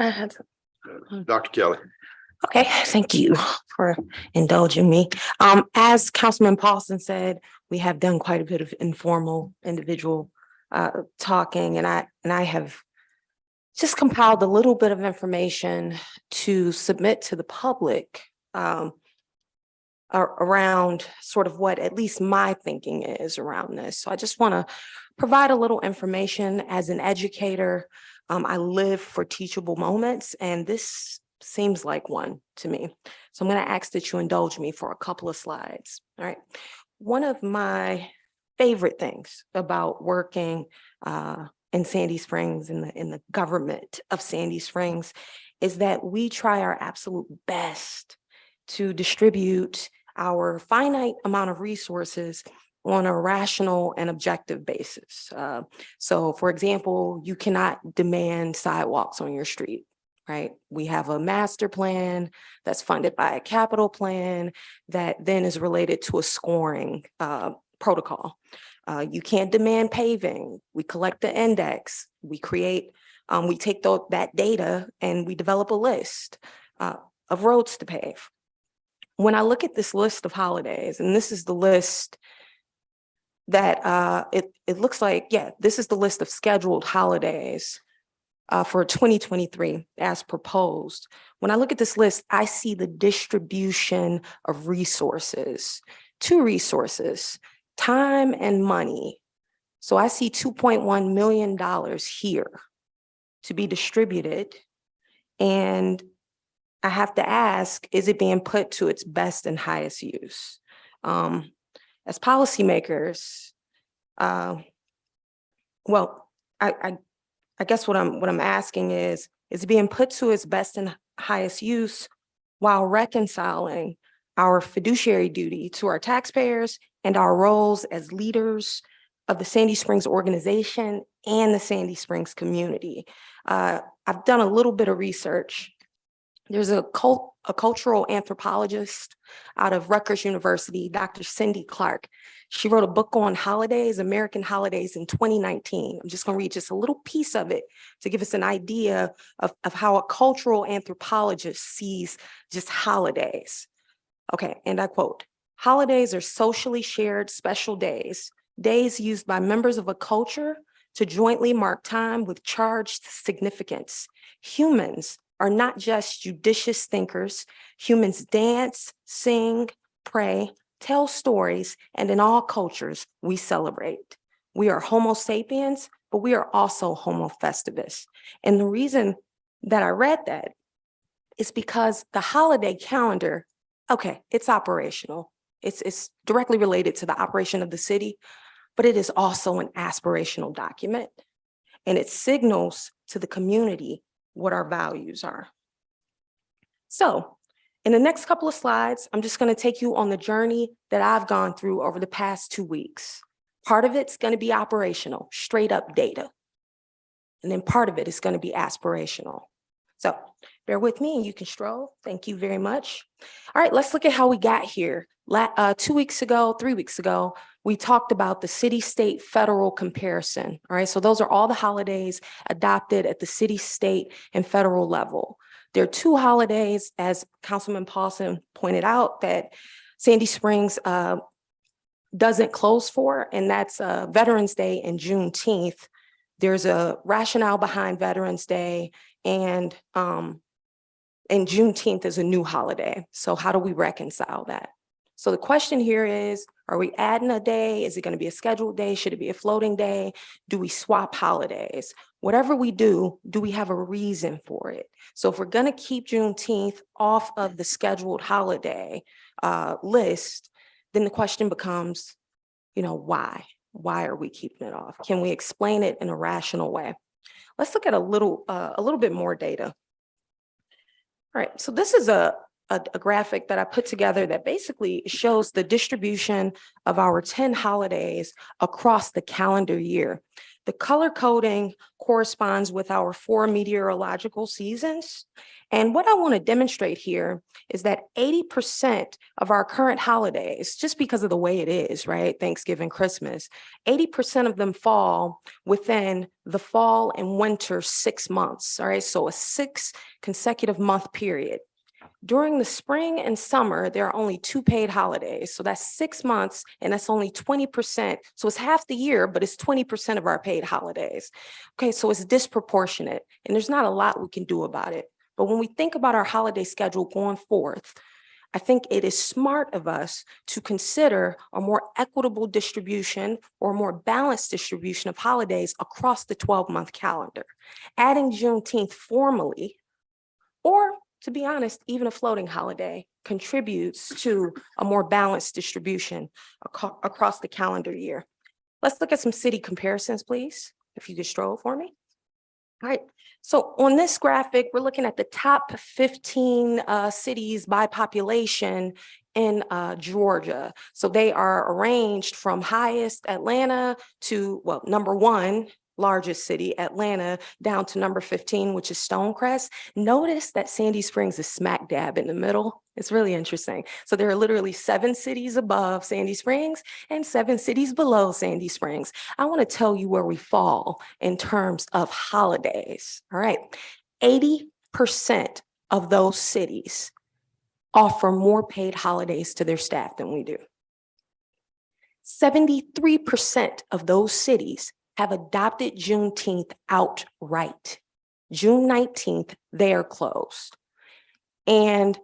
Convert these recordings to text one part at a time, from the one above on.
I had Dr. Kelly. Okay, thank you for indulging me. As Councilman Paulson said, we have done quite a bit of informal individual talking, and I have just compiled a little bit of information to submit to the public around sort of what at least my thinking is around this. So I just want to provide a little information as an educator. I live for teachable moments, and this seems like one to me. So I'm going to ask that you indulge me for a couple of slides. All right. One of my favorite things about working in Sandy Springs, in the government of Sandy Springs, is that we try our absolute best to distribute our finite amount of resources on a rational and objective basis. So for example, you cannot demand sidewalks on your street, right? We have a master plan that's funded by a capital plan that then is related to a scoring protocol. You can't demand paving. We collect the index, we create, we take that data and we develop a list of roads to pave. When I look at this list of holidays, and this is the list that it looks like, yeah, this is the list of scheduled holidays for 2023 as proposed. When I look at this list, I see the distribution of resources, two resources, time and money. So I see $2.1 million here to be distributed. And I have to ask, is it being put to its best and highest use? As policymakers, well, I guess what I'm asking is it being put to its best and highest use while reconciling our fiduciary duty to our taxpayers and our roles as leaders of the Sandy Springs organization and the Sandy Springs community? I've done a little bit of research. There's a cultural anthropologist out of Rutgers University, Dr. Cindy Clark. She wrote a book on holidays, American holidays, in 2019. I'm just going to read just a little piece of it to give us an idea of how a cultural anthropologist sees just holidays. Okay, and I quote, "Holidays are socially shared special days, days used by members of a culture to jointly mark time with charged significance. Humans are not just judicious thinkers. Humans dance, sing, pray, tell stories, and in all cultures, we celebrate. We are Homo sapiens, but we are also Homo festivus." And the reason that I read that is because the holiday calendar, okay, it's operational. It's directly related to the operation of the city, but it is also an aspirational document. And it signals to the community what our values are. So in the next couple of slides, I'm just going to take you on the journey that I've gone through over the past 2 weeks. Part of it's going to be operational, straight up data. And then part of it is going to be aspirational. So bear with me and you can stroll. Thank you very much. All right, let's look at how we got here. 3 weeks ago, we talked about the city, state, federal comparison. All right, so those are all the holidays adopted at the city, state, and federal level. There are two holidays, as Councilman Paulson pointed out, that Sandy Springs doesn't close for, and that's Veterans Day and Juneteenth. There's a rationale behind Veterans Day, and Juneteenth is a new holiday. So how do we reconcile that? So the question here is, are we adding a day? Is it going to be a scheduled day? Should it be a floating day? Do we swap holidays? Whatever we do we have a reason for it? So if we're going to keep Juneteenth off of the scheduled holiday list, then the question becomes, why? Why are we keeping it off? Can we explain it in a rational way? Let's look at a little bit more data. All right, so this is a graphic that I put together that basically shows the distribution of our 10 holidays across the calendar year. The color coding corresponds with our 4 meteorological seasons. And what I want to demonstrate here is that 80% of our current holidays, just because of the way it is, right? Thanksgiving, Christmas, 80% of them fall within the fall and winter 6 months, all right? So a 6 consecutive month period. During the spring and summer, there are only 2 paid holidays. So that's 6 months, and that's only 20%. So it's half the year, but it's 20% of our paid holidays. Okay, so it's disproportionate, and there's not a lot we can do about it. But when we think about our holiday schedule going forth, I think it is smart of us to consider a more equitable distribution or more balanced distribution of holidays across the 12-month calendar. Adding Juneteenth formally, or to be honest, even a floating holiday contributes to a more balanced distribution across the calendar year. Let's look at some city comparisons, please, if you could stroll for me. All right, so on this graphic, we're looking at the top 15 cities by population in Georgia. So they are arranged from highest, Atlanta, to, well, number 1, largest city, Atlanta, down to number 15, which is Stonecrest. Notice that Sandy Springs is smack dab in the middle. It's really interesting. So there are literally 7 cities above Sandy Springs and 7 cities below Sandy Springs. I want to tell you where we fall in terms of holidays. All right, 80% of those cities offer more paid holidays to their staff than we do. 73% of those cities have adopted Juneteenth outright. June 19th, they are closed. And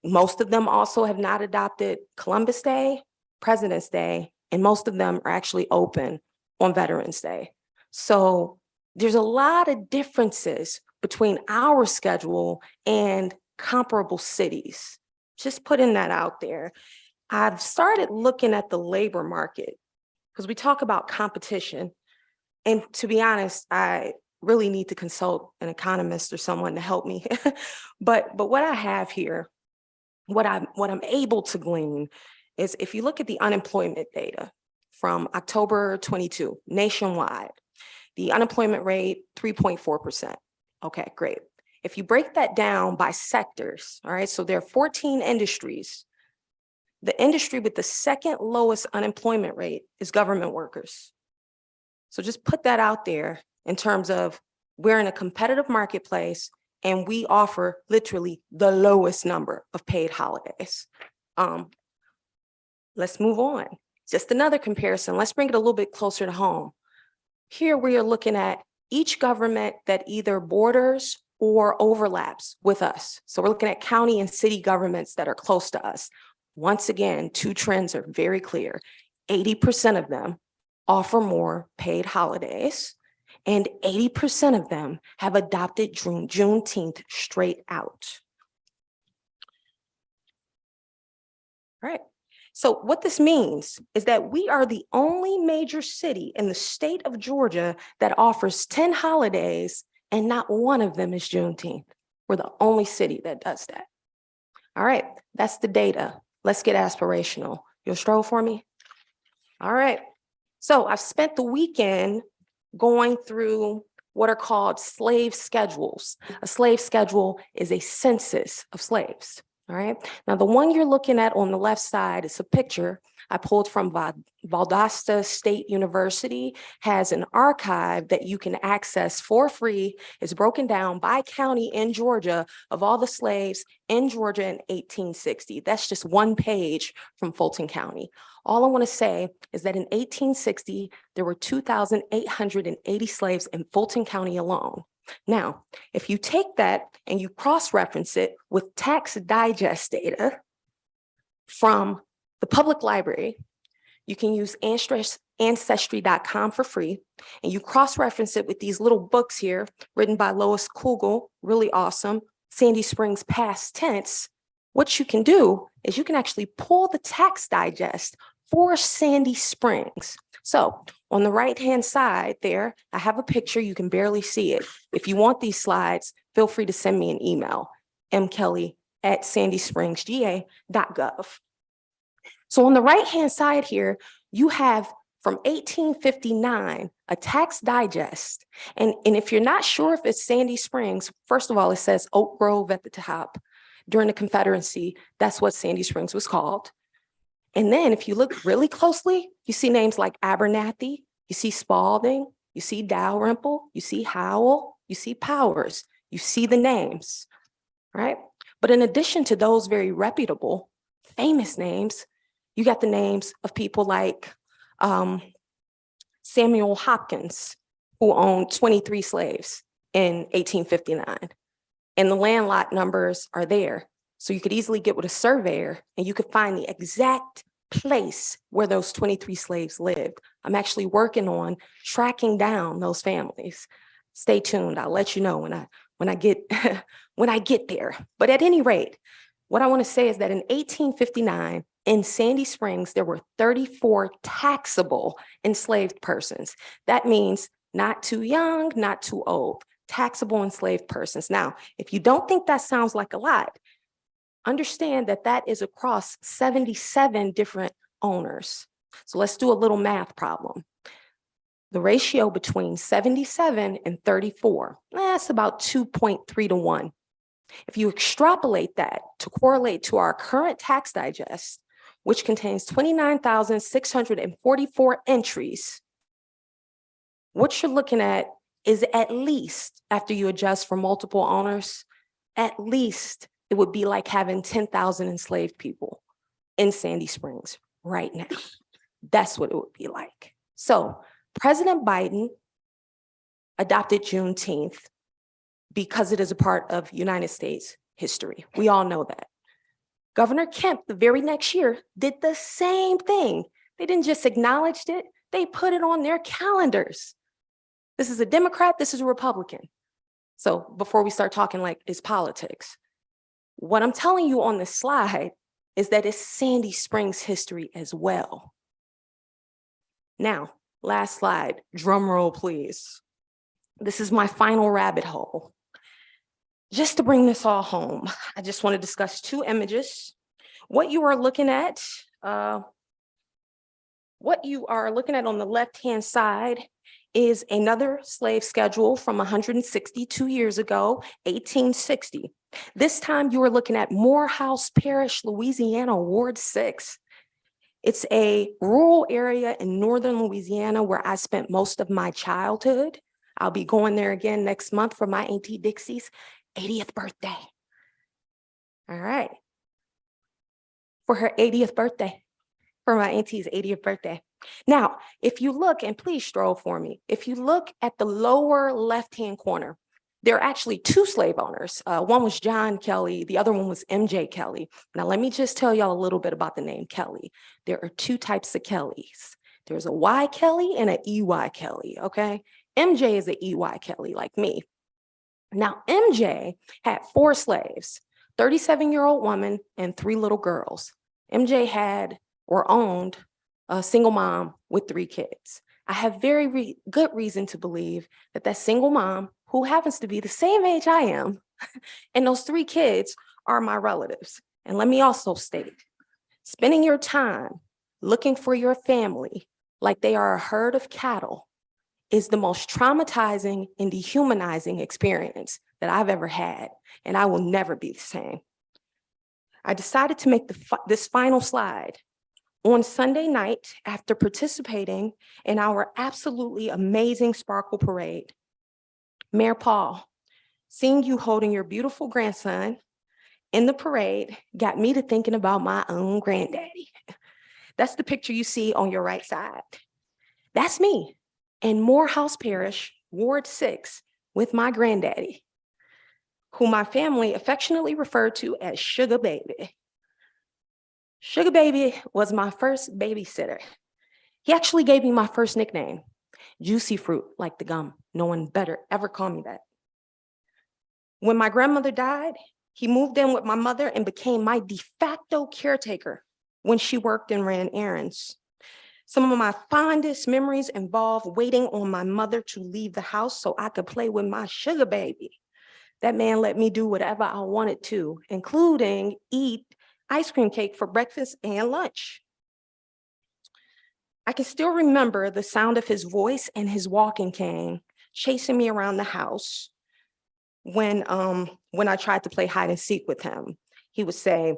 most of them also have not adopted Columbus Day, President's Day, and most of them are actually open on Veterans Day. So there's a lot of differences between our schedule and comparable cities. Just putting that out there. I've started looking at the labor market because we talk about competition. And to be honest, I really need to consult an economist or someone to help me. But what I have here, what I'm able to glean is if you look at the unemployment data from October 22 nationwide, the unemployment rate 3.4%. Okay, great. If you break that down by sectors, all right, so there are 14 industries. The industry with the second lowest unemployment rate is government workers. So just put that out there in terms of we're in a competitive marketplace and we offer literally the lowest number of paid holidays. Let's move on. Just another comparison. Let's bring it a little bit closer to home. Here we are looking at each government that either borders or overlaps with us. So we're looking at county and city governments that are close to us. Once again, 2 trends are very clear. 80% of them offer more paid holidays, and 80% of them have adopted Juneteenth straight out. All right. So what this means is that we are the only major city in the state of Georgia that offers 10 holidays, and not one of them is Juneteenth. We're the only city that does that. All right, that's the data. Let's get aspirational. You'll stroll for me? All right. So I've spent the weekend going through what are called slave schedules. A slave schedule is a census of slaves. All right. Now, the one you're looking at on the left side is a picture I pulled from Valdosta State University, has an archive that you can access for free. It's broken down by county in Georgia of all the slaves in Georgia in 1860. That's just one page from Fulton County. All I want to say is that in 1860, there were 2,880 slaves in Fulton County alone. Now, if you take that and you cross-reference it with tax digest data from the public library, you can use ancestry.com for free, and you cross-reference it with these little books here written by Lois Kugel, really awesome, Sandy Springs past tense. What you can do is you can actually pull the tax digest for Sandy Springs. So on the right-hand side there, I have a picture. You can barely see it. If you want these slides, feel free to send me an email, mkelly@sandyspringsga.gov. So on the right-hand side here, you have from 1859, a tax digest. And if you're not sure if it's Sandy Springs, first of all, it says Oak Grove at the top. During the Confederacy, that's what Sandy Springs was called. And then if you look really closely, you see names like Abernathy, you see Spalding, you see Dalrymple, you see Howell, you see Powers, you see the names, right? But in addition to those very reputable, famous names, you got the names of people like Samuel Hopkins, who owned 23 slaves in 1859. And the land lot numbers are there. So you could easily get with a surveyor and you could find the exact place where those 23 slaves lived. I'm actually working on tracking down those families. Stay tuned. I'll let you know when I get when I get there. But at any rate, what I want to say is that in 1859, in Sandy Springs, there were 34 taxable enslaved persons. That means not too young, not too old, taxable enslaved persons. Now, if you don't think that sounds like a lot, understand that that is across 77 different owners. So let's do a little math problem. The ratio between 77 and 34, that's about 2.3 to 1. If you extrapolate that to correlate to our current tax digest, which contains 29,644 entries, what you're looking at is at least, after you adjust for multiple owners, at least it would be like having 10,000 enslaved people in Sandy Springs right now. That's what it would be like. So President Biden adopted Juneteenth because it is a part of United States history. We all know that. Governor Kemp, the very next year, did the same thing. They didn't just acknowledge it, they put it on their calendars. This is a Democrat, this is a Republican. So before we start talking like it's politics, what I'm telling you on this slide is that it's Sandy Springs history as well. Now, last slide, drum roll, please. This is my final rabbit hole. Just to bring this all home, I just want to discuss two images. What you are looking at on the left-hand side is another slave schedule from 162 years ago, 1860. This time you are looking at Morehouse Parish, Louisiana, Ward 6. It's a rural area in northern Louisiana where I spent most of my childhood. I'll be going there again next month for my Auntie Dixie's 80th birthday. All right. For her 80th birthday, for my auntie's 80th birthday. Now, if you look, and please stroll for me, if you look at the lower left-hand corner, there are actually two slave owners. One was John Kelly, the other one was MJ Kelly. Now, let me just tell y'all a little bit about the name Kelly. There are two types of Kellys. There's a Y Kelly and an EY Kelly, okay? MJ is an EY Kelly, like me. Now, MJ had 4 slaves, 37-year-old woman and 3 little girls. MJ had or owned a single mom with 3 kids. I have very good reason to believe that that single mom, who happens to be the same age I am, and those 3 kids are my relatives. And let me also state, spending your time looking for your family like they are a herd of cattle is the most traumatizing and dehumanizing experience that I've ever had, and I will never be the same. I decided to make this final slide on Sunday night after participating in our absolutely amazing Sparkle Parade. Mayor Paul, seeing you holding your beautiful grandson in the parade got me to thinking about my own granddaddy. That's the picture you see on your right side. That's me in Morehouse Parish, Ward 6, with my granddaddy, who my family affectionately referred to as Sugar Baby. Sugar Baby was my first babysitter. He actually gave me my first nickname, Juicy Fruit, like the gum. No one better ever call me that. When my grandmother died, he moved in with my mother and became my de facto caretaker when she worked and ran errands. Some of my fondest memories involve waiting on my mother to leave the house so I could play with my sugar baby. That man let me do whatever I wanted to, including eat ice cream cake for breakfast and lunch. I can still remember the sound of his voice and his walking cane chasing me around the house when I tried to play hide and seek with him. He would say,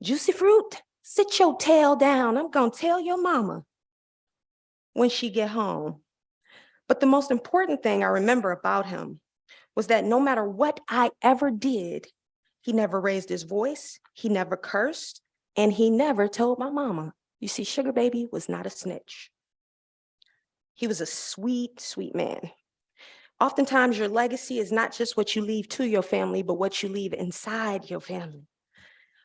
"Juicy fruit, sit your tail down. I'm gonna tell your mama when she get home." But the most important thing I remember about him was that no matter what I ever did, he never raised his voice, he never cursed, and he never told my mama. You see, Sugar Baby was not a snitch. He was a sweet, sweet man. Oftentimes, your legacy is not just what you leave to your family, but what you leave inside your family.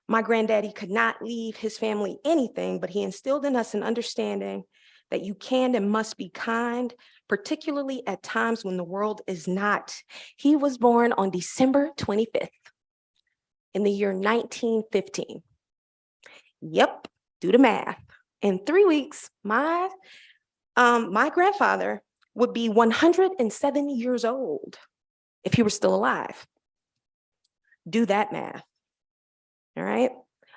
My granddaddy could not leave his family anything, but he instilled in us an understanding that you can and must be kind, particularly at times when the world is not. He was born on December 25th in the year 1915. Yep, do the math. In 3 weeks, my grandfather would be 107 years old if he were still alive. Do that math. All right.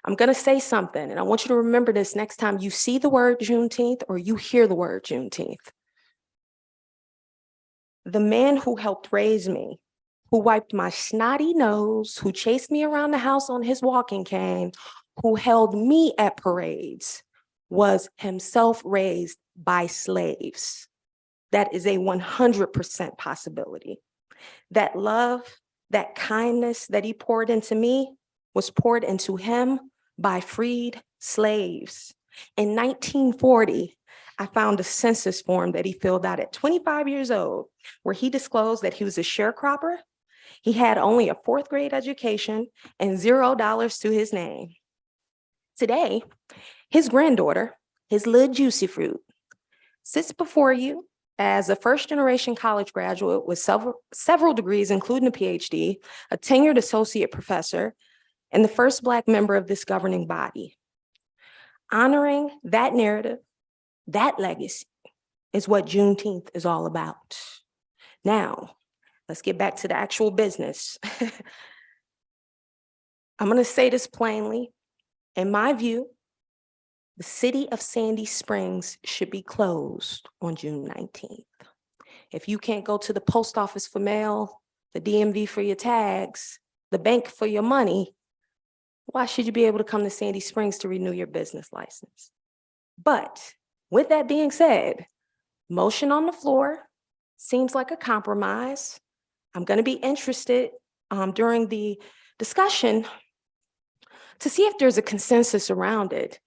I'm going to say something, and I want you to remember this next time you see the word Juneteenth or you hear the word Juneteenth. The man who helped raise me, who wiped my snotty nose, who chased me around the house on his walking cane, who held me at parades, was himself raised by slaves. That is a 100% possibility. That love, that kindness that he poured into me was poured into him by freed slaves. In 1940, I found a census form that he filled out at 25 years old, where he disclosed that he was a sharecropper. He had only a 4th grade education and $0 to his name. Today, his granddaughter, his little juicy fruit, sits before you as a first-generation college graduate with several degrees, including a PhD, a tenured associate professor, and the first Black member of this governing body. Honoring that narrative, that legacy, is what Juneteenth is all about. Now, let's get back to the actual business. I'm going to say this plainly. In my view, the city of Sandy Springs should be closed on June 19th. If you can't go to the post office for mail, the DMV for your tags, the bank for your money, why should you be able to come to Sandy Springs to renew your business license? But with that being said, motion on the floor seems like a compromise. I'm going to be interested during the discussion to see if there's a consensus around it,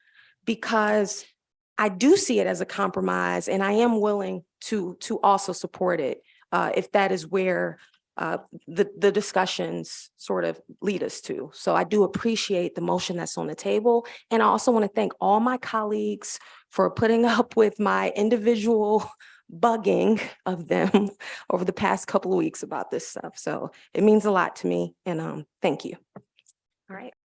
because I do see it as a compromise, and I am willing to also support it if that is where the discussions sort of lead us to. So I do appreciate the motion that's on the table. And I also want to thank all my colleagues for putting up with my individual bugging of them over the past couple of weeks about this stuff. So it means a lot to me, and thank you. All right.